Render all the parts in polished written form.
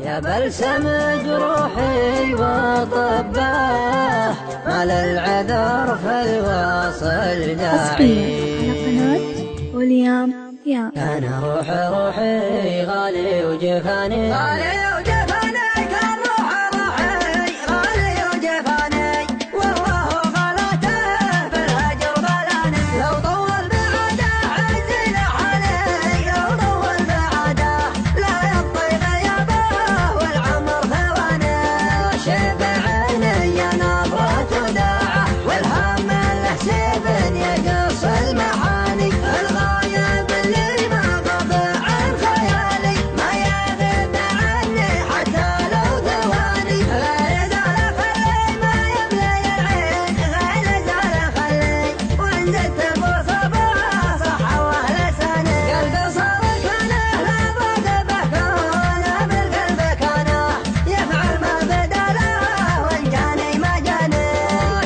يا بلسم جروحي وطباه ما للعذر في الواصل داعي. على قناة وليام يا أنا روحي غالي وجفاني كان روحي غالي وجفاني والله غلطه في الهجر ضلاني. لو طول بعده عزل علي لو طول بعده لا يبطي غيابه والعمر ثواني. شبع عيني نظرة وداعه والهم له سيف يقص المعاني. الغايب اللي ما غاب عن خيالي ما يغيب عني حتى لو ثواني. غير زال خلي ما يملي العين غير زال خلي وان زدت بصبه صح واهل سني. قلب صار كانه لابد بكونه بالقلب كانه يفعل ما بدا له وان جاني ما جاني.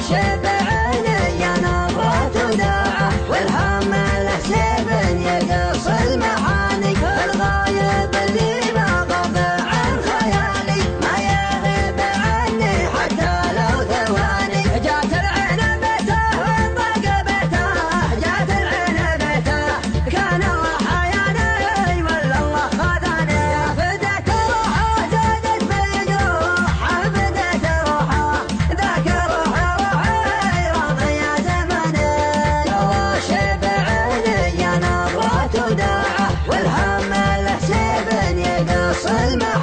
شبع عيني نظرة وداعه والهم له سيف يقص المعاني. الغايب اللي ما غاب عن خيالي ما يغيب عني حتى لو ثواني. جات العين بيته وانطق بيته جات العين بيته كان الله حياني ولا الله خذاني. يا فديت روحه زادت بالجروح فديت روحه ذاك روحي راضي يا زماني. الله شبع عيني نظرة وداعه والهم له سيف يقص المعاني.